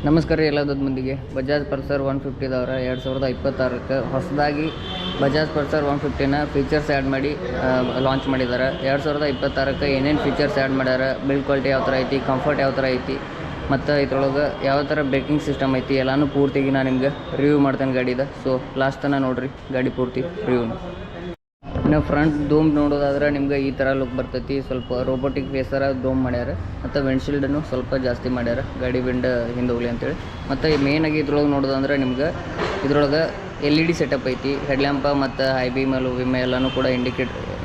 ನಮಸ್ಕಾರ ಎಲ್ಲ ದೊಡ್ಡ ಮಂದಿಗೆ. ಬಜಾಜ್ ಪಲ್ಸರ್ 150ದವರ 2026ಕ್ಕೆ ಹೊಸದಾಗಿ ಬಜಾಜ್ ಪಲ್ಸರ್ 150ನ ಫೀಚರ್ಸ್ ಆ್ಯಡ್ ಮಾಡಿ ಲಾಂಚ್ ಮಾಡಿದ್ದಾರೆ. 2026ಕ್ಕೆ ಏನೇನು ಫೀಚರ್ಸ್ ಆ್ಯಡ್ ಮಾಡ್ಯಾರ, ಬಿಲ್ಡ್ ಕ್ವಾಲಿಟಿ ಯಾವ ಥರ ಐತಿ, ಕಂಫರ್ಟ್ ಯಾವ ಥರ ಐತಿ, ಮತ್ತು ಇದ್ರೊಳಗೆ ಯಾವ ಥರ ಬ್ರೇಕಿಂಗ್ ಸಿಸ್ಟಮ್ ಐತಿ ಎಲ್ಲನೂ ಪೂರ್ತಿಗೆ ನಾನು ನಿಮ್ಗೆ ರಿವ್ಯೂ ಮಾಡ್ತೇನೆ ಗಾಡಿದ. ಸೊ ಲಾಸ್ಟ್ ತನಕ ನೋಡಿರಿ ಗಾಡಿ ಪೂರ್ತಿ ರಿವ್ಯೂನ. ಇನ್ನು ಫ್ರಂಟ್ ಡೋಮ್ ನೋಡೋದಾದ್ರೆ ನಿಮ್ಗೆ ಈ ಥರ ಲುಕ್ ಬರ್ತೈತಿ. ಸ್ವಲ್ಪ ರೋಬೋಟಿಕ್ ಫೇಸರ ಡೋಮ್ ಮಾಡ್ಯಾರ ಮತ್ತು ವಿಂಡ್ಶೀಲ್ಡನ್ನು ಸ್ವಲ್ಪ ಜಾಸ್ತಿ ಮಾಡ್ಯಾರ ಗಾಡಿ ವಿಂಡ್ ಹಿಂದೆ ಹೋಗಲಿ ಅಂತೇಳಿ. ಮತ್ತು ಮೇಯ್ನಾಗಿ ಇದ್ರೊಳಗೆ ನೋಡೋದಂದ್ರೆ ನಿಮ್ಗೆ ಇದ್ರೊಳಗೆ LED ಸೆಟಪ್ ಐತಿ. ಹೆಡ್ಲ್ಯಾಂಪ ಮತ್ತು ಹೈ ಬೀಮ್ ಲೋ ಬೀಮ್ ಎಲ್ಲನೂ ಕೂಡ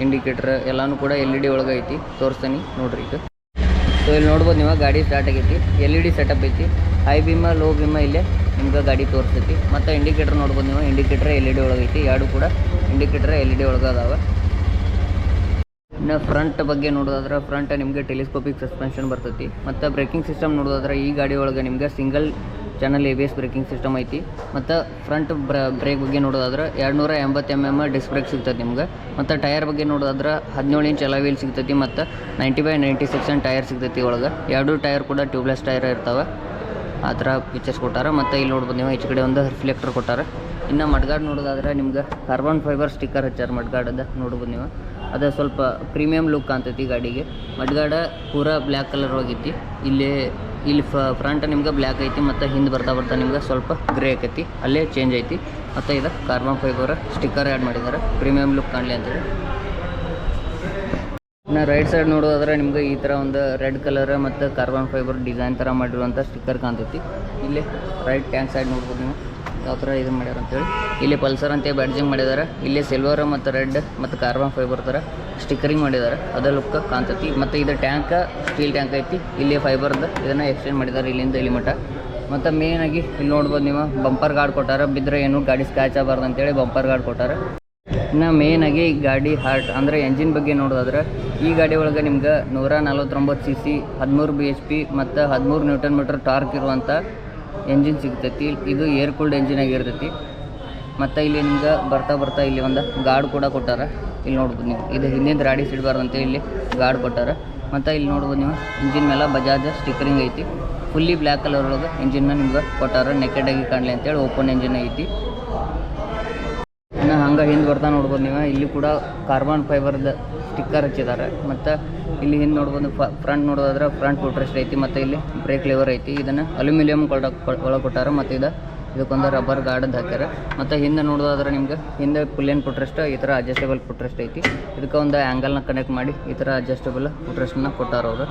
ಇಂಡಿಕೇಟರ್ ಎಲ್ಲನೂ ಕೂಡ LED ಒಳಗೆ ಐತಿ. ತೋರಿಸ್ತೀನಿ ನೋಡ್ರಿ ಈಗ. ಸೊ ಇಲ್ಲಿ ನೋಡ್ಬೋದು ನೀವು ಗಾಡಿ ಸ್ಟಾರ್ಟ್ ಆಗೈತಿ. LED ಸೆಟಪ್ ಐತಿ. ಹೈ ಬೀಮ ಲೋ ಬೀಮ ಇಲ್ಲೇ ನಿಮ್ಗೆ ಗಾಡಿ ತೋರಿಸ್ತೈತಿ. ಮತ್ತು ಇಂಡಿಕೇಟರ್ ನೋಡ್ಬೋದು ನೀವು, ಇಂಡಿಕೇಟರ್ LED ಒಳಗೆ ಐತಿ. ಎರಡು ಕೂಡ ಇಂಡಿಕೇಟರ್ LED ಒಳಗೆ ಅದಾವೆ. ಇನ್ನು ಫ್ರಂಟ್ ಬಗ್ಗೆ ನೋಡೋದಾದ್ರೆ ಫ್ರಂಟ್ ನಿಮಗೆ ಟೆಲಿಸ್ಕೋಪಿಕ್ ಸಸ್ಪೆನ್ಷನ್ ಬರ್ತೈತಿ. ಮತ್ತು ಬ್ರೇಕಿಂಗ್ ಸಿಸ್ಟಮ್ ನೋಡೋದಾದ್ರೆ ಈ ಗಾಡಿ ಒಳಗೆ ನಿಮ್ಗೆ single channel ABS breaking system ಐತಿ. ಮತ್ತು ಫ್ರಂಟ್ ಬ್ರೇಕ್ ಬಗ್ಗೆ ನೋಡೋದಾದ್ರೆ 280 mm ಡಿಸ್ಕ್ ಬ್ರೇಕ್ ಸಿಗ್ತದೆ ನಿಮ್ಗೆ. ಮತ್ತು ಟೈರ್ ಬಗ್ಗೆ ನೋಡೋದಾದ್ರೆ 17 ಇಂಚ್ ಅಲಾಯ್ ವೀಲ್ ಸಿಗ್ತೈತಿ. ಮತ್ತು 90/90 ಸೆಕ್ಷನ್ ಟೈರ್ ಸಿಗ್ತೈತಿ ಒಳಗೆ. ಎರಡು ಟೈರ್ ಕೂಡ ಟ್ಯೂಬ್ಲೆಸ್ ಟೈರ್ ಇರ್ತಾವೆ. ಆ ಥರ ಫೀಚರ್ಸ್ ಕೊಟ್ಟಾರ. ಮತ್ತು ಇಲ್ಲಿ ನೋಡ್ಬೋದು ನೀವು ಈಚೆ ಕಡೆ ಒಂದು ರಿಫ್ಲೆಕ್ಟರ್ ಕೊಟ್ಟಾರ. ಇನ್ನು ಮಡ್ಗಾಡ್ ನೋಡೋದಾದ್ರೆ ನಿಮ್ಗೆ ಕಾರ್ಬನ್ ಫೈಬರ್ ಸ್ಟಿಕ್ಕರ್ ಹಚ್ಚಾರ ಮಡ್ಗಾಡದ ನೋಡ್ಬೋದು ನೀವು. ಅದು ಸ್ವಲ್ಪ ಪ್ರೀಮಿಯಮ್ ಲುಕ್ ಕಾಣ್ತೈತಿ ಗಾಡಿಗೆ. ಮಡ್ಗಾಡ ಪೂರಾ ಬ್ಲ್ಯಾಕ್ ಕಲರ್ ಹೋಗೈತಿ. ಇಲ್ಲಿ ಫ್ರಂಟ್ ನಿಮ್ಗೆ ಬ್ಲ್ಯಾಕ್ ಐತಿ ಮತ್ತು ಹಿಂದೆ ಬರ್ತಾ ನಿಮ್ಗೆ ಸ್ವಲ್ಪ ಗ್ರೇ ಆಕೈತಿ. ಅಲ್ಲೇ ಚೇಂಜ್ ಐತಿ. ಮತ್ತು ಇದು ಕಾರ್ಬನ್ ಫೈಬರ್ ಸ್ಟಿಕ್ಕರ್ ಆ್ಯಡ್ ಮಾಡಿದ್ದಾರೆ ಪ್ರೀಮಿಯಮ್ ಲುಕ್ ಕಾಣಲಿ ಅಂತೇಳಿ. ಇನ್ನು ರೈಟ್ ಸೈಡ್ ನೋಡೋದಾದ್ರೆ ನಿಮ್ಗೆ ಈ ಥರ ಒಂದು ರೆಡ್ ಕಲರ್ ಮತ್ತು ಕಾರ್ಬನ್ ಫೈಬರ್ ಡಿಸೈನ್ ಥರ ಮಾಡಿರುವಂಥ ಸ್ಟಿಕ್ಕರ್ ಕಾಣ್ತೈತಿ. ಇಲ್ಲಿ ರೈಟ್ ಟ್ಯಾಂಕ್ ಸೈಡ್ ನೋಡ್ಬೋದು ನೀವು ಯಾವ ಥರ ಇದು ಮಾಡ್ಯಾರ ಅಂತೇಳಿ. ಇಲ್ಲಿ ಪಲ್ಸರ್ ಅಂತ ಬ್ಯಾಡ್ಜಿಂಗ್ ಮಾಡಿದ್ದಾರೆ. ಇಲ್ಲಿ ಸಿಲ್ವರ್ ಮತ್ತು ರೆಡ್ ಮತ್ತು ಕಾರ್ಬನ್ ಫೈಬರ್ ಥರ ಸ್ಟಿಕ್ಕರಿಂಗ್ ಮಾಡಿದ್ದಾರೆ. ಅದ ಲುಕ್ ಕಾಣ್ತೈತಿ. ಮತ್ತು ಇದು ಟ್ಯಾಂಕ್ ಸ್ಟೀಲ್ ಟ್ಯಾಂಕ್ ಐತಿ. ಇಲ್ಲಿ ಫೈಬರ್ದು ಇದನ್ನು ಎಕ್ಸ್ಟೆಂಡ್ ಮಾಡಿದ್ದಾರೆ ಇಲ್ಲಿಂದ ಇಲ್ಲಿ ಮಟ್ಟ. ಮತ್ತು ಮೇಯ್ನಾಗಿ ಇಲ್ಲಿ ನೋಡ್ಬೋದು ನೀವು ಬಂಪರ್ ಗಾರ್ಡ್ ಕೊಟ್ಟಾರ. ಬಿದ್ದರೆ ಏನು ಗಾಡಿ ಸ್ಕ್ರಾಚ್ ಆಗಬಾರ್ದು ಅಂತೇಳಿ ಬಂಪರ್ ಗಾರ್ಡ್ ಕೊಟ್ಟಾರ. ಇನ್ನು ಮೇಯ್ನಾಗಿ ಗಾಡಿ ಹಾರ್ಟ್ ಅಂದರೆ ಎಂಜಿನ್ ಬಗ್ಗೆ ನೋಡೋದಾದ್ರೆ ಈ ಗಾಡಿ ಒಳಗೆ ನಿಮ್ಗೆ 149 cc 13 bhp ಮತ್ತು 13 Nm ಟಾರ್ಕ್ ಇರುವಂಥ ಎಂಜಿನ್ ಸಿಗ್ತೈತಿ. ಇದು ಏರ್ ಕೂಲ್ಡ್ ಎಂಜಿನ್ ಆಗಿರ್ತೈತಿ. ಮತ್ತು ಇಲ್ಲಿ ನಿಮ್ಗೆ ಬರ್ತಾ ಇಲ್ಲಿ ಒಂದು ಗಾರ್ಡ್ ಕೂಡ ಕೊಟ್ಟಾರ. ಇಲ್ಲಿ ನೋಡ್ಬೋದು ನೀವು ಇದು ಹಿಂದಿನ ರಾಡಿ ಸಿಡಬಾರ್ದಂತೆ ಇಲ್ಲಿ ಗಾರ್ಡ್ ಕೊಟ್ಟಾರ. ಮತ್ತು ಇಲ್ಲಿ ನೋಡ್ಬೋದು ನೀವು ಇಂಜಿನ್ ಮೇಲೆ ಬಜಾಜ್ ಸ್ಟಿಕ್ಕರಿಂಗ್ ಐತಿ. ಫುಲ್ಲಿ ಬ್ಲ್ಯಾಕ್ ಕಲರ್ ಒಳಗೆ ಇಂಜಿನ್ನ ನಿಮ್ಗೆ ಕೊಟ್ಟಾರ. ನೆಕೆಡಾಗಿ ಕಾಣಲಿ ಅಂತೇಳಿ ಓಪನ್ ಎಂಜಿನ್ ಐತಿ. ಇನ್ನು ಹಂಗೆ ಹಿಂದೆ ಬರ್ತಾ ನೋಡ್ಬೋದು ನೀವು ಇಲ್ಲಿ ಕೂಡ ಕಾರ್ಬನ್ ಫೈಬರ್ದ ಸ್ಟಿಕ್ಕರ್ ಹಚ್ಚಿದ್ದಾರೆ. ಮತ್ತು ಇಲ್ಲಿ ಹಿಂದೆ ನೋಡ್ಬೋದು ಫ್ರಂಟ್ ನೋಡೋದಾದ್ರೆ ಫ್ರಂಟ್ ಫುಟ್ರೆಸ್ಟ್ ಐತಿ. ಮತ್ತು ಇಲ್ಲಿ ಬ್ರೇಕ್ ಲಿವರ್ ಐತಿ. ಇದನ್ನು ಅಲ್ಯೂಮಿನಿಯಂ ಒಳಗೆ ಕೊಟ್ಟಾರ. ಮತ್ತು ಇದಕ್ಕೊಂದು ರಬ್ಬರ್ ಗಾರ್ಡ್ ಹಾಕ್ಯಾರ. ಮತ್ತು ಹಿಂದೆ ನೋಡೋದಾದ್ರೆ ನಿಮ್ಗೆ ಹಿಂದೆ ಪುಲ್ಲೇನ್ ಫುಟ್ರೆಸ್ಟ್ ಈ ಥರ ಅಡ್ಜಸ್ಟೇಬಲ್ ಫುಟ್ರೆಸ್ಟ್ ಐತಿ. ಇದಕ್ಕೆ ಒಂದು ಆ್ಯಂಗಲ್ನ ಕನೆಕ್ಟ್ ಮಾಡಿ ಈ ಥರ ಅಡ್ಜಸ್ಟೇಬಲ್ ಫುಟ್ರೆಸ್ಟನ್ನ ಕೊಟ್ಟಾರ ಅವರು.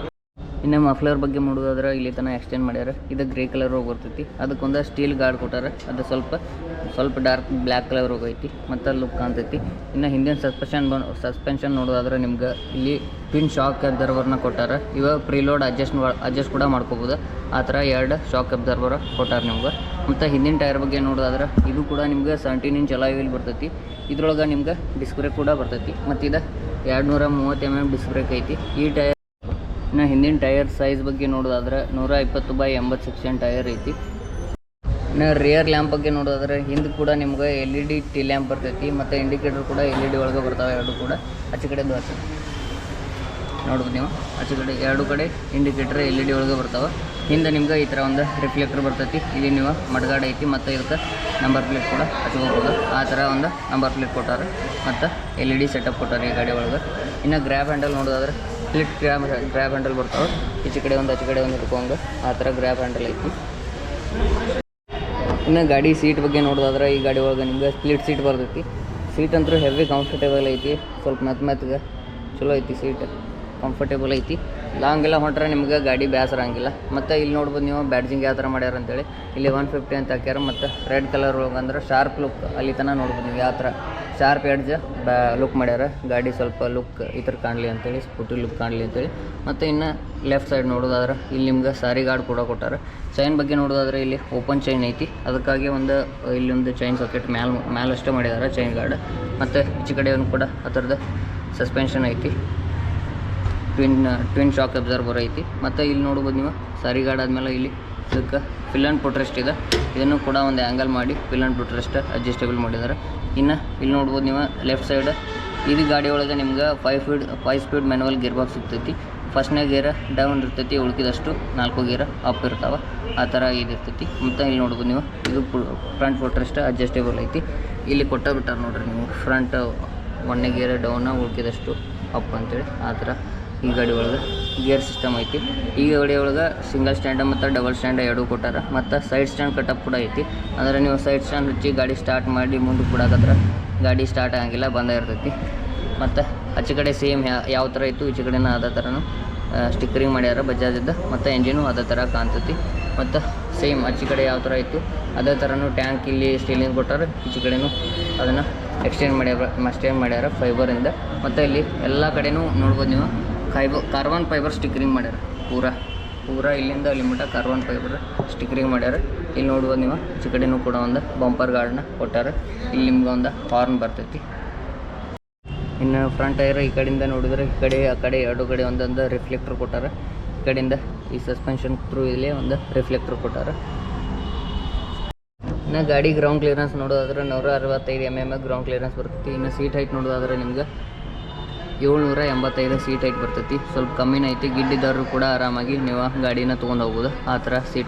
ಇನ್ನು ಮಫ್ಲರ್ ಬಗ್ಗೆ ನೋಡೋದಾದ್ರೆ ಇಲ್ಲಿ ತನಕ ಎಕ್ಸ್ಟೆಂಡ್ ಮಾಡ್ಯಾರ. ಇದು ಗ್ರೇ ಕಲರ್ ಹೋಗಿ ಬರ್ತೈತಿ. ಅದಕ್ಕೊಂದು ಸ್ಟೀಲ್ ಗಾರ್ಡ್ ಕೊಟ್ಟಾರ. ಅದು ಸ್ವಲ್ಪ ಡಾರ್ಕ್ ಬ್ಲ್ಯಾಕ್ ಕಲರ್ ಹೋಗೈತಿ ಮತ್ತು ಲುಕ್ ಕಾಣ್ತೈತಿ. ಇನ್ನು ಹಿಂದಿನ ಸಸ್ಪೆನ್ಷನ್ ನೋಡೋದಾದ್ರೆ ನಿಮ್ಗೆ ಇಲ್ಲಿ ಟ್ವಿನ್ ಶಾಕ್ ಅಬ್ಸರ್ವರ್ನ ಕೊಟ್ಟಾರ. ಇವಾಗ ಪ್ರೀಲೋಡ್ ಅಡ್ಜಸ್ಟ್ ಕೂಡ ಮಾಡ್ಕೋಬೋದು. ಆ ಥರ 2 ಶಾಕ್ ಅಬ್ಸರ್ವರ್ ಕೊಟ್ಟಾರ ನಿಮ್ಗೆ. ಮತ್ತು ಹಿಂದಿನ ಟೈರ್ ಬಗ್ಗೆ ನೋಡೋದಾದ್ರೆ ಇದು ಕೂಡ ನಿಮ್ಗೆ 17 ಇಂಚ್ ಅಲಾಯ್ ವೀಲ್ ಬರ್ತೈತಿ. ಇದ್ರೊಳಗೆ ನಿಮ್ಗೆ ಡಿಸ್ಕ್ ಬ್ರೇಕ್ ಕೂಡ ಬರ್ತೈತಿ. ಮತ್ತು ಇದು 230 mm ಡಿಸ್ಕ್ ಬ್ರೇಕ್ ಐತಿ. ಈ ಟೈರ್ ಇನ್ನು ಹಿಂದಿನ ಟೈರ್ ಸೈಜ್ ಬಗ್ಗೆ ನೋಡೋದಾದ್ರೆ 120/80 ಸೆಕ್ಷನ್ ಟೈರ್ ಐತಿ. ಇನ್ನು ರಿಯರ್ ಲ್ಯಾಂಪ್ ಬಗ್ಗೆ ನೋಡೋದಾದ್ರೆ ಹಿಂದೆ ಕೂಡ ನಿಮ್ಗೆ LED ಟಿ ಲ್ಯಾಂಪ್ ಬರ್ತೈತಿ. ಮತ್ತು ಇಂಡಿಕೇಟರ್ ಕೂಡ LED ಒಳಗೆ ಬರ್ತಾವೆ. ಎರಡು ಕೂಡ ಆಚೆ ಕಡೆ ನೋಡ್ಬೋದು ನೀವು. ಆಚೆ ಕಡೆ ಎರಡು ಕಡೆ ಇಂಡಿಕೇಟರ್ LED ಒಳಗೆ ಬರ್ತಾವೆ. ಹಿಂದೆ ನಿಮ್ಗೆ ಈ ಥರ ಒಂದು ರಿಫ್ಲೆಕ್ಟರ್ ಬರ್ತೈತಿ. ಇಲ್ಲಿ ನೀವು ಮಡ್ಗಾಡ್ ಐತಿ. ಮತ್ತು ಇದಕ್ಕೆ ನಂಬರ್ ಪ್ಲೇಟ್ ಕೂಡ ಹಚ್ಕೋಬೋದು. ಆ ಥರ ಒಂದು ನಂಬರ್ ಪ್ಲೇಟ್ ಕೊಟ್ಟಾರೆ. ಮತ್ತು LED ಸೆಟಪ್ ಕೊಟ್ಟಾರೆ ಈ ಗಾಡಿ ಒಳಗೆ. ಇನ್ನು ಗ್ರ್ಯಾಬ್ ಹ್ಯಾಂಡಲ್ ನೋಡೋದಾದ್ರೆ ಸ್ಪ್ಲಿಟ್ ಗ್ರ್ಯಾಬ್ ಹ್ಯಾಂಡಲ್ ಬರ್ತಾವೆ. ಈಚೆ ಕಡೆ ಒಂದು ಆಚೆ ಕಡೆ ಒಂದು ಹಿಡ್ಕೊಂಗೆ ಆ ಥರ ಗ್ರ್ಯಾಬ್ ಹ್ಯಾಂಡಲ್ ಐತಿ. ಇನ್ನು ಗಾಡಿ ಸೀಟ್ ಬಗ್ಗೆ ನೋಡೋದಾದ್ರೆ ಈ ಗಾಡಿ ಒಳಗೆ ನಿಮ್ಗೆ ಸ್ಪ್ಲಿಟ್ ಸೀಟ್ ಬರ್ತೈತಿ. ಸೀಟ್ ಅಂತೂ ಹೆವಿ ಕಂಫರ್ಟೇಬಲ್ ಐತಿ. ಸ್ವಲ್ಪ ಮೆತ್ತಗೆ ಚಲೋ ಐತಿ. ಸೀಟ್ ಕಂಫರ್ಟೇಬಲ್ ಐತಿ. ಲಾಂಗ್ ಎಲ್ಲ ಹೊಂಟ್ರೆ ನಿಮ್ಗೆ ಗಾಡಿ ಬೇಸರ ಹಂಗಿಲ್ಲ. ಮತ್ತು ಇಲ್ಲಿ ನೋಡ್ಬೋದು ನೀವು ಬ್ಯಾಡ್ಜಿಂಗ್ ಯಾವ ಥರ ಮಾಡ್ಯಾರ ಅಂತೇಳಿ. ಇಲ್ಲಿ 150 ಅಂತ ಹಾಕ್ಯಾರ. ಮತ್ತು ರೆಡ್ ಕಲರ್ ಒಳಗೆ ಅಂದ್ರೆ ಶಾರ್ಪ್ ಲುಕ್ ಅಲ್ಲಿ ತನಕ ನೋಡ್ಬೋದು ನೀವು ಯಾವ ಥರ ಶಾರ್ಪ್ ಎಡ್ಜ್ ಲುಕ್ ಮಾಡ್ಯಾರ. ಗಾಡಿ ಸ್ವಲ್ಪ ಲುಕ್ ಈ ಥರ ಕಾಣಲಿ ಅಂತೇಳಿ, ಸ್ಕೂಟಿ ಲುಕ್ ಕಾಣಲಿ ಅಂತೇಳಿ. ಮತ್ತು ಇನ್ನು ಲೆಫ್ಟ್ ಸೈಡ್ ನೋಡೋದಾದ್ರೆ ಇಲ್ಲಿ ನಿಮ್ಗೆ ಸಾರಿ ಗಾರ್ಡ್ ಕೂಡ ಕೊಟ್ಟಾರೆ. ಚೈನ್ ಬಗ್ಗೆ ನೋಡೋದಾದ್ರೆ ಇಲ್ಲಿ ಓಪನ್ ಚೈನ್ ಐತಿ. ಅದಕ್ಕಾಗಿ ಇಲ್ಲಿ ಒಂದು ಚೈನ್ ಸಾಕೆಟ್ ಮ್ಯಾಲಷ್ಟೇ ಮಾಡಿದ್ದಾರೆ ಚೈನ್ ಗಾರ್ಡ್. ಮತ್ತು ಈಚೆ ಕಡೆ ಕೂಡ ಆ ಥರದ ಸಸ್ಪೆನ್ಷನ್ ಐತಿ. ಟ್ವಿನ್ ಶಾಕ್ ಅಬ್ಸರ್ವರ್ ಐತಿ. ಮತ್ತು ಇಲ್ಲಿ ನೋಡ್ಬೋದು ನೀವು ಸಾರಿ ಗಾರ್ಡ್ ಆದಮೇಲೆ ಇಲ್ಲಿ ಇದಕ್ಕೆ ಪಿಲ್ಲನ್ ಫುಟ್ರೆಸ್ಟ್ ಇದೆ. ಇದನ್ನು ಕೂಡ ಒಂದು ಆ್ಯಂಗಲ್ ಮಾಡಿ ಪಿಲ್ಲನ್ ಫುಟ್ರೆಸ್ಟ್ ಅಡ್ಜಸ್ಟೇಬಲ್ ಮಾಡಿದ್ದಾರೆ. ಇನ್ನು ಇಲ್ಲಿ ನೋಡ್ಬೋದು ನೀವು ಲೆಫ್ಟ್ ಸೈಡ್ ಇದು ಗಾಡಿ ಒಳಗೆ ನಿಮ್ಗೆ 5 ಸ್ಪೀಡ್ ಮ್ಯಾನುವಲ್ ಗೇರ್ ಬಾಕ್ಸ್ ಸಿಗ್ತೈತಿ. ಫಸ್ಟ್ನೇ ಗೇರ್ ಡೌನ್ ಇರ್ತೈತಿ, ಉಳ್ಕಿದಷ್ಟು 4 ಗೇರ್ ಅಪ್ ಇರ್ತಾವೆ. ಆ ಥರ ಇದಿರ್ತೈತಿ. ಮತ್ತು ಇಲ್ಲಿ ನೋಡ್ಬೋದು ನೀವು, ಇದು ಫ್ರಂಟ್ ಫುಟ್ರೆಸ್ಟ್ ಅಡ್ಜಸ್ಟೇಬಲ್ ಐತಿ. ಇಲ್ಲಿ ಬಿಟ್ಟಾರೆ ನೋಡ್ರಿ ನೀವು, ಫ್ರಂಟ್ 1ನೇ ಗೇರ್ ಡೌನ, ಉಳ್ಕಿದಷ್ಟು ಅಪ್ ಅಂತೇಳಿ. ಆ ಥರ ಈ ಗಾಡಿ ಒಳಗೆ ಗೇರ್ ಸಿಸ್ಟಮ್ ಐತಿ. ಈ ಗಾಡಿ ಒಳಗೆ ಸಿಂಗಲ್ ಸ್ಟ್ಯಾಂಡ್ ಮತ್ತು ಡಬಲ್ ಸ್ಟ್ಯಾಂಡ್ ಎರಡೂ ಕೊಟ್ಟಾರ. ಮತ್ತು ಸೈಡ್ ಸ್ಟ್ಯಾಂಡ್ ಕಟಪ್ ಕೂಡ ಐತಿ. ಅಂದರೆ ನೀವು ಸೈಡ್ ಸ್ಟ್ಯಾಂಡ್ ಹಚ್ಚಿ ಗಾಡಿ ಸ್ಟಾರ್ಟ್ ಮಾಡಿ ಮುಂದಕ್ಕೆ ಬಿಡಾಕತ್ರ ಗಾಡಿ ಸ್ಟಾರ್ಟ್ ಆಗಂಗಿಲ್ಲ, ಬಂದೇ ಇರ್ತೈತಿ. ಮತ್ತು ಆಚೆ ಕಡೆ ಸೇಮ್ ಯಾವ ಥರ ಇತ್ತು ಈಚೆ ಕಡೆನೂ ಅದೇ ಥರನೂ ಸ್ಟಿಕ್ಕರಿಂಗ್ ಮಾಡ್ಯಾರ ಬಜಾಜಿಂದ. ಮತ್ತು ಎಂಜಿನು ಅದೇ ಥರ ಕಾಣ್ತೈತಿ. ಮತ್ತು ಸೇಮ್ ಆಚೆ ಕಡೆ ಯಾವ ಥರ ಇತ್ತು ಅದೇ ಥರನೂ ಟ್ಯಾಂಕ್ ಇಲ್ಲಿ ಸ್ಟೀಲಿಂದ ಕೊಟ್ಟಾರ. ಈಚೆ ಕಡೆನೂ ಅದನ್ನು ಎಕ್ಸ್ಟೆಂಡ್ ಮಾಡ್ಯಾರ ಫೈಬರಿಂದ. ಮತ್ತು ಇಲ್ಲಿ ಎಲ್ಲ ಕಡೆನೂ ನೋಡ್ಬೋದು ನೀವು, ಕಾರ್ಬನ್ ಫೈಬರ್ ಸ್ಟಿಕ್ಕರಿಂಗ್ ಮಾಡ್ಯಾರ. ಪೂರಾ ಇಲ್ಲಿಂದ ಅಲ್ಲಿ ಮಟ್ಟ ಕಾರ್ಬನ್ ಫೈಬರ್ ಸ್ಟಿಕ್ಕರಿಂಗ್ ಮಾಡ್ಯಾರ. ಇಲ್ಲಿ ನೋಡ್ಬೋದು ನೀವು, ಈಚೆ ಕಡೆನೂ ಕೂಡ ಒಂದು ಬಂಪರ್ ಗಾರ್ಡನ್ನ ಕೊಟ್ಟಾರ. ಇಲ್ಲಿ ನಿಮ್ಗೆ ಒಂದು ಹಾರ್ನ್ ಬರ್ತೈತಿ. ಇನ್ನು ಫ್ರಂಟ್ ಟೈರ್ ಈ ಕಡೆಯಿಂದ ನೋಡಿದ್ರೆ ಆ ಕಡೆ ಎರಡು ಕಡೆ ಒಂದೊಂದು ರಿಫ್ಲೆಕ್ಟರ್ ಕೊಟ್ಟಾರ. ಈ ಕಡೆಯಿಂದ ಈ ಸಸ್ಪೆನ್ಷನ್ ಥ್ರೂ ಇಲ್ಲಿ ಒಂದು ರಿಫ್ಲೆಕ್ಟರ್ ಕೊಟ್ಟಾರ. ಇನ್ನು ಗಾಡಿ ಗ್ರೌಂಡ್ ಕ್ಲಿಯರೆನ್ಸ್ ನೋಡೋದಾದ್ರೆ 165 mm ಗ್ರೌಂಡ್ ಕ್ಲಿಯರೆನ್ಸ್ ಬರ್ತೈತಿ. ಇನ್ನು ಸೀಟ್ ಹೈಟ್ ನೋಡೋದಾದ್ರೆ ನಿಮ್ಗೆ 785 ಸೀಟ್ ಹೈಟ್ ಬರ್ತೈತಿ. ಸ್ವಲ್ಪ ಕಮ್ಮಿನ ಐತಿ. ಗಿಡ್ಡಿದ್ದವರು ಕೂಡ ಆರಾಮಾಗಿ ನೀವು ಗಾಡಿನ ತೊಗೊಂಡು ಹೋಗ್ಬೋದು. ಆ ಥರ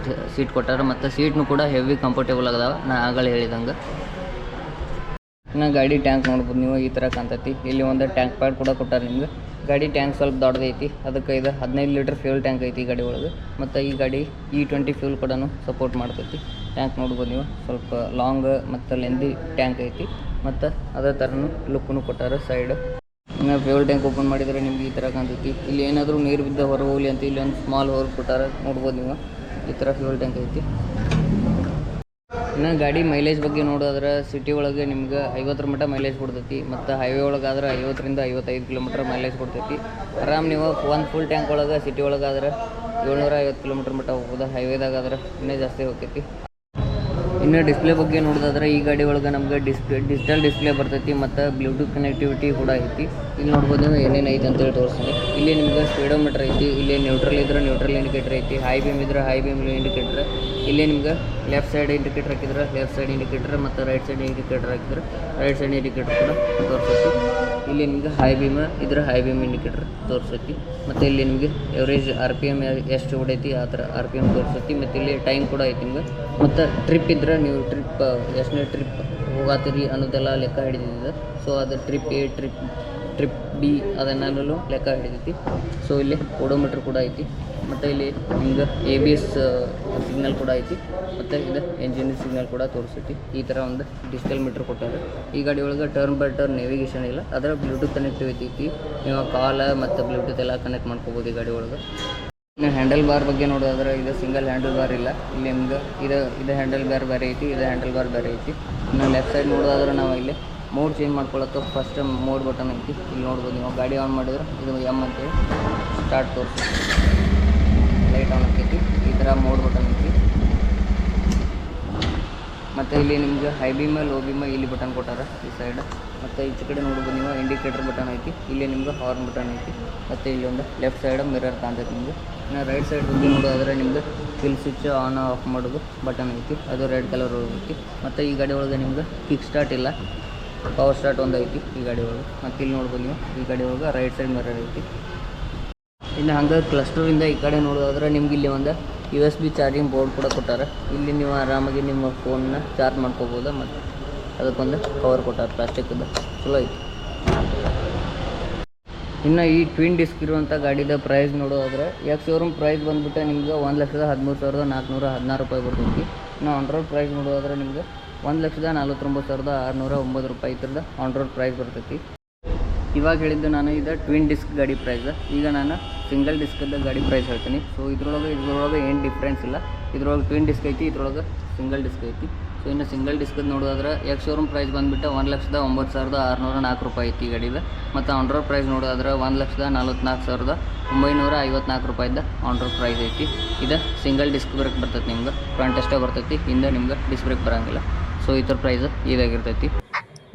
ಸೀಟ್ ಕೊಟ್ಟಾರ. ಮತ್ತು ಸೀಟ್ನು ಕೂಡ ಹೆವಿ ಕಂಫರ್ಟೇಬಲ್ ಆಗದಾವೆ, ನಾ ಆಗಲೇ ಹೇಳಿದಂಗೆ. ಇನ್ನು ಗಾಡಿ ಟ್ಯಾಂಕ್ ನೋಡ್ಬೋದು ನೀವು, ಈ ಥರ ಕಾಣ್ತೈತಿ. ಇಲ್ಲಿ ಒಂದು ಟ್ಯಾಂಕ್ ಪ್ಯಾಡ್ ಕೂಡ ಕೊಟ್ಟಾರೆ ನಿಮ್ಗೆ. ಗಾಡಿ ಟ್ಯಾಂಕ್ ಸ್ವಲ್ಪ ದೊಡ್ಡದೈತಿ. ಅದಕ್ಕೆ ಇದು 15 ಲೀಟರ್ ಫ್ಯೂಲ್ ಟ್ಯಾಂಕ್ ಐತಿ ಈ ಗಾಡಿ ಒಳಗೆ. ಮತ್ತು ಈ ಗಾಡಿ E20 ಫ್ಯೂಲ್ ಕೂಡ ಸಪೋರ್ಟ್ ಮಾಡ್ತೈತಿ. ಟ್ಯಾಂಕ್ ನೋಡ್ಬೋದು ನೀವು, ಸ್ವಲ್ಪ ಲಾಂಗ್ ಮತ್ತು ಲೆಂದಿ ಟ್ಯಾಂಕ್ ಐತಿ. ಮತ್ತು ಅದೇ ಥರನೂ ಲುಕ್ಕೂ ಕೊಟ್ಟಾರೆ ಸೈಡ್. ಇನ್ನು ಫ್ಯೂಲ್ ಟ್ಯಾಂಕ್ ಓಪನ್ ಮಾಡಿದರೆ ನಿಮ್ಗೆ ಈ ಥರ ಕಾಣ್ತೈತಿ. ಇಲ್ಲಿ ಏನಾದರೂ ನೀರು ಬಿದ್ದ ಹೊರ ಹೋಗಲಿ ಅಂತ ಇಲ್ಲಿ ಒಂದು ಸ್ಮಾಲ್ ಹೋಲ್ ಕೊಟ್ಟಾರೆ, ನೋಡ್ಬೋದು ನೀವು. ಈ ಥರ ಫ್ಯೂಲ್ ಟ್ಯಾಂಕ್ ಐತಿ. ಇನ್ನು ಗಾಡಿ ಮೈಲೇಜ್ ಬಗ್ಗೆ ನೋಡೋದ್ರೆ ಸಿಟಿ ಒಳಗೆ ನಿಮ್ಗೆ 50 ಮಟ್ಟ ಮೈಲೇಜ್ ಕೊಡ್ತೈತಿ. ಮತ್ತು ಹೈವೇ ಒಳಗಾದ್ರೆ 50ರಿಂದ 55 ಕಿಲೋಮೀಟ್ರ್ ಮೈಲೇಜ್ ಕೊಡ್ತೈತಿ. ಆರಾಮ್ ನೀವು ಒಂದು ಫುಲ್ ಟ್ಯಾಂಕ್ ಒಳಗೆ ಸಿಟಿ ಒಳಗಾದ್ರೆ 750 ಕಿಲೋಮೀಟ್ರ್ ಮಟ್ಟ ಹೋಗ್ಬೋದು. ಹೈವೇದಾಗಾದ್ರೆ ಇನ್ನೂ ಜಾಸ್ತಿ ಹೋಗ್ತೈತಿ. ಇನ್ನು ಡಿಸ್ಪ್ಲೇ ಬಗ್ಗೆ ನೋಡೋದಾದ್ರೆ ಈ ಗಾಡಿ ಒಳಗೆ ನಮ್ಗೆ ಡಿಜಿಟಲ್ ಡಿಸ್ಪ್ಲೇ ಬರ್ತೈತಿ. ಮತ್ತು ಬ್ಲೂಟೂತ್ ಕನೆಕ್ಟಿವಿಟಿ ಕೂಡ ಐತಿ. ಇಲ್ಲಿ ನೋಡ್ಬೋದು ನೀವು ಏನೇನು ಐತೆ ಅಂತೇಳಿ ತೋರಿಸ್ತೀನಿ. ಇಲ್ಲಿ ನಿಮ್ಗೆ ಸ್ಪೀಡೋಮೀಟರ್ ಐತಿ. ಇಲ್ಲಿ ನ್ಯೂಟ್ರಲ್ ಇದ್ರೆ ನ್ಯೂಟ್ರಲ್ ಇಂಡಿಕೇಟರ್ ಐತಿ. ಹೈ ಬೀಮ್ ಇದ್ರೆ ಹೈ ಬೀಮ್ ಇಂಡಿಕೇಟರ್. ಇಲ್ಲಿ ನಿಮ್ಗೆ ಲೆಫ್ಟ್ ಸೈಡ್ ಇಂಡಿಕೇಟರ್ ಹಾಕಿದ್ರೆ ಲೆಫ್ಟ್ ಸೈಡ್ ಇಂಡಿಕೇಟರ್, ಮತ್ತು ರೈಟ್ ಸೈಡ್ ಇಂಡಿಕೇಟರ್ ಹಾಕಿದ್ರೆ ರೈಟ್ ಸೈಡ್ ಇಂಡಿಕೇಟರ್ ಕೂಡ ತೋರಿಸೈತಿ. ಇಲ್ಲಿ ನಿಮ್ಗೆ ಹೈ ಬೀಮ್ ಇದ್ರೆ ಹೈ ಬೀಮ್ ಇಂಡಿಕೇಟರ್ ತೋರಿಸೈತಿ. ಮತ್ತು ಇಲ್ಲಿ ನಿಮಗೆ ಎವರೇಜ್ RPM ಎಷ್ಟು ಹೊಡೈತಿ ಆ ಥರ RPM ತೋರಿಸೈತಿ. ಮತ್ತು ಇಲ್ಲಿ ಟೈಮ್ ಕೂಡ ಐತಿ ನಿಮ್ಗೆ. ಮತ್ತು ಟ್ರಿಪ್ ಇದ್ರೆ ನೀವು ಎಷ್ಟನೇ ಟ್ರಿಪ್ ಹೋಗಾತೀರಿ ಅನ್ನೋದೆಲ್ಲ ಲೆಕ್ಕ ಹಿಡಿದಿದೆ. ಸೊ ಅದು ಟ್ರಿಪ್ A, ಟ್ರಿಪ್ B ಅದನ್ನೆಲ್ಲೂ ಲೆಕ್ಕ ಹಿಡಿತೈತಿ. ಸೊ ಇಲ್ಲಿ ಓಡೋಮೀಟ್ರ್ ಕೂಡ ಐತಿ. ಮತ್ತು ಇಲ್ಲಿ ನಿಮ್ಗೆ ABS ಸಿಗ್ನಲ್ ಕೂಡ ಐತಿ. ಮತ್ತು ಇದು ಎಂಜಿನ್ ಸಿಗ್ನಲ್ ಕೂಡ ತೋರಿಸೈತಿ. ಈ ಥರ ಒಂದು ಡಿಜಿಟಲ್ ಮೀಟ್ರ್ ಕೊಟ್ಟಾರೆ. ಈ ಗಾಡಿ ಒಳಗೆ ಟರ್ನ್ ಬೈ ಟರ್ನ್ ನೇವಿಗೇಷನ್ ಇಲ್ಲ, ಅದರ ಬ್ಲೂಟೂತ್ ಕನೆಕ್ಟಿವಿಟಿ ಐತಿ. ನೀವು ಕಾಲ ಮತ್ತು ಬ್ಲೂಟೂತ್ ಎಲ್ಲ ಕನೆಕ್ಟ್ ಮಾಡ್ಕೋಬೋದು ಈ ಗಾಡಿ ಒಳಗೆ. ಇನ್ನು ಹ್ಯಾಂಡಲ್ ಬಾರ್ ಬಗ್ಗೆ ನೋಡೋದಾದ್ರೆ ಇದು ಸಿಂಗಲ್ ಹ್ಯಾಂಡಲ್ ಬಾರ್ ಇಲ್ಲ. ಇಲ್ಲಿ ನಿಮ್ಗೆ ಇದು ಹ್ಯಾಂಡಲ್ ಬಾರ್ ಬೇರೆ ಐತಿ, ಇದು ಹ್ಯಾಂಡಲ್ ಬಾರ್ ಬೇರೆ ಐತಿ. ಇನ್ನು ಲೆಫ್ಟ್ ಸೈಡ್ ನೋಡೋದಾದ್ರೆ ನಾವು ಇಲ್ಲಿ ಮೋಡ್ ಚೇಂಜ್ ಮಾಡ್ಕೊಳ್ಳೋಕೆ ಫಸ್ಟ್ ಮೋಡ್ ಬಟನ್ ಐತಿ. ಇಲ್ಲಿ ನೋಡ್ಬೋದು ನೀವು, ಗಾಡಿ ಆನ್ ಮಾಡಿದ್ರೆ ಇದು M ಅಂತೇಳಿ ಸ್ಟಾರ್ಟ್ ತೋರಿಸಿ ಲೈಟ್ ಆನ್ ಆಕೈತಿ. ಈ ಥರ ಮೋಡ್ ಬಟನ್ ಐತಿ. ಮತ್ತು ಇಲ್ಲಿ ನಿಮ್ಗೆ ಹೈ ಬೀಮ ಲೋ ಬೀಮ ಇಲ್ಲಿ ಬಟನ್ ಕೊಟ್ಟಾರ ಈ ಸೈಡ್. ಮತ್ತು ಈಚೆ ಕಡೆ ನೋಡ್ಬೋದು ನೀವು ಇಂಡಿಕೇಟರ್ ಬಟನ್ ಐತಿ. ಇಲ್ಲಿ ನಿಮ್ಗೆ ಹಾರ್ನ್ ಬಟನ್ ಐತಿ. ಮತ್ತು ಇಲ್ಲಿ ಒಂದು ಲೆಫ್ಟ್ ಸೈಡ್ ಮಿರರ್ ಕಾಣ್ತೈತಿ ನಿಮಗೆ. ಇನ್ನು ರೈಟ್ ಸೈಡ್ ಬಗ್ಗೆ ನೋಡೋದಾದ್ರೆ ನಿಮ್ಗೆ ಕಿಲ್ ಸ್ವಿಚ್ ಆನ್ ಆಫ್ ಮಾಡೋದು ಬಟನ್ ಐತಿ, ಅದು ರೆಡ್ ಕಲರ್ ಐತಿ. ಮತ್ತು ಈ ಗಾಡಿ ಒಳಗೆ ನಿಮ್ಗೆ ಕಿಕ್ ಸ್ಟಾರ್ಟ್ ಇಲ್ಲ, ಪವರ್ ಸ್ಟಾರ್ಟ್ ಒಂದು ಐತಿ ಈ ಗಾಡಿ ಒಳಗೆ. ಮತ್ತು ಇಲ್ಲಿ ನೋಡ್ಬೋದು ನೀವು, ಈ ಗಾಡಿ ಒಳಗೆ ರೈಟ್ ಸೈಡ್ ಮಿರರ್ ಐತಿ. ಇನ್ನು ಹಂಗೆ ಕ್ಲಸ್ಟರಿಂದ ಈ ಕಡೆ ನೋಡೋದಾದ್ರೆ ನಿಮ್ಗೆ ಇಲ್ಲಿ ಒಂದು USB ಚಾರ್ಜಿಂಗ್ ಬೋರ್ಡ್ ಕೂಡ ಕೊಟ್ಟಾರೆ. ಇಲ್ಲಿ ನೀವು ಆರಾಮಾಗಿ ನಿಮ್ಮ ಫೋನ್ನ ಚಾರ್ಜ್ ಮಾಡ್ಕೋಬೋದು. ಮತ್ತು ಅದಕ್ಕೊಂದು ಕವರ್ ಕೊಟ್ಟಾರೆ ಪ್ಲಾಸ್ಟಿಕ್ದು, ಚಲೋ ಐತಿ. ಇನ್ನು ಈ ಟ್ವಿನ್ ಡಿಸ್ಕ್ ಇರುವಂಥ ಗಾಡಿದ ಪ್ರೈಸ್ ನೋಡೋದಾದ್ರೆ ಶೋರೂಮ್ ಪ್ರೈಸ್ ಬಂದುಬಿಟ್ಟು ನಿಮ್ಗೆ 1,13,416 ರೂಪಾಯಿ ಬರ್ತೈತಿ. ಇನ್ನು ಆನ್ ರೋಡ್ ಪ್ರೈಸ್ ನೋಡೋದಾದ್ರೆ ನಿಮ್ಗೆ 1,49,609 ರೂಪಾಯಿ ಇದ್ರದ್ದು ಆನ್ ರೋಡ್ ಪ್ರೈಸ್ ಬರ್ತೈತಿ. ಇವಾಗ ಹೇಳಿದ್ದು ನಾನು ಇದು ಟ್ವಿನ್ ಡಿಸ್ಕ್ ಗಾಡಿ ಪ್ರೈಸ್. ಈಗ ನಾನು ಸಿಂಗಲ್ ಡಿಸ್ಕದ ಗಾಡಿ ಪ್ರೈಸ್ ಹೇಳ್ತೀನಿ. ಸೊ ಇದ್ರೊಳಗೆ ಏನು ಡಿಫ್ರೆನ್ಸ್ ಇಲ್ಲ. ಇದ್ರೊಳಗೆ ಟ್ವಿನ್ ಡಿಸ್ಕ್ ಐತಿ, ಇದ್ರೊಳಗೆ ಸಿಂಗಲ್ ಡಿಸ್ಕ್ ಐತಿ. ಸೊ ಇನ್ನು ಸಿಂಗಲ್ ಡಿಸ್ಕದ ನೋಡೋದಾದ್ರೆ ಶೋರೂಮ್ ಪ್ರೈಸ್ ಬಂದುಬಿಟ್ಟು 1,09,604 ರೂಪಾಯಿ ಐತಿ ಈ ಗಾಡಿದು. ಮತ್ತು ಆನ್ ರೋಡ್ ಪ್ರೈಸ್ ನೋಡೋದಾದ್ರೆ 1,44,954 ರೂಪಾಯಿದ ಆನ್ ರೋಡ್ ಪ್ರೈಸ್ ಐತಿ. ಇದು ಸಿಂಗಲ್ ಡಿಸ್ಕ್ ಬ್ರೇಕ್ ಬರ್ತೈತಿ ನಿಮ್ಗೆ, ಫ್ರಂಟ್ ಅಷ್ಟೇ ಬರ್ತೈತಿ, ಹಿಂದೆ ನಿಮ್ಗೆ ಡಿಸ್ಕ್ ಬ್ರೇಕ್ ಬರೋಂಗಿಲ್ಲ. ಸೊ ಇದ್ರ ಪ್ರೈಸ್ ಇದಾಗಿರ್ತೈತಿ.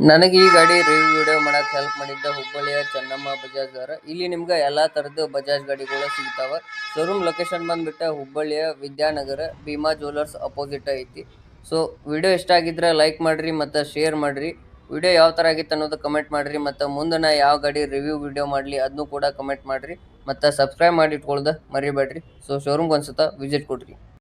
ನನಗೆ ಈ ಗಾಡಿ ರಿವ್ಯೂ ವಿಡಿಯೋ ಮಾಡೋಕ್ಕೆ ಹೆಲ್ಪ್ ಮಾಡಿದ್ದ ಹುಬ್ಬಳ್ಳಿಯ ಚೆನ್ನಮ್ಮ ಬಜಾಜ್ ಅವರ. ಇಲ್ಲಿ ನಿಮ್ಗೆ ಎಲ್ಲ ಥರದ್ದು ಬಜಾಜ್ ಗಾಡಿಗಳು ಸಿಗ್ತಾವೆ. ಶೋರೂಮ್ ಲೊಕೇಶನ್ ಬಂದುಬಿಟ್ಟು ಹುಬ್ಬಳ್ಳಿಯ ವಿದ್ಯಾನಗರ ಭೀಮಾ ಜ್ಯುವೆಲರ್ಸ್ ಅಪೋಸಿಟ್ ಐತಿ. ಸೊ ವಿಡಿಯೋ ಇಷ್ಟ ಆಗಿದ್ರೆ ಲೈಕ್ ಮಾಡಿರಿ ಮತ್ತು ಶೇರ್ ಮಾಡಿರಿ. ವಿಡಿಯೋ ಯಾವ ಥರ ಆಗಿತ್ತು ಅನ್ನೋದು ಕಮೆಂಟ್ ಮಾಡಿರಿ, ಮತ್ತು ಮುಂದೆ ನಾ ಯಾವ ಗಾಡಿ ರಿವ್ಯೂ ವಿಡಿಯೋ ಮಾಡಲಿ ಅದನ್ನು ಕೂಡ ಕಮೆಂಟ್ ಮಾಡಿರಿ, ಮತ್ತು ಸಬ್ಸ್ಕ್ರೈಬ್ ಮಾಡಿ ಇಟ್ಕೊಳ್ದೆ ಮರಿಬೇಡ್ರಿ. ಸೊ ಶೋರೂಮ್ಗೆ ಒಂದು ಸತ ವಿಸಿಟ್ ಕೊಡ್ರಿ.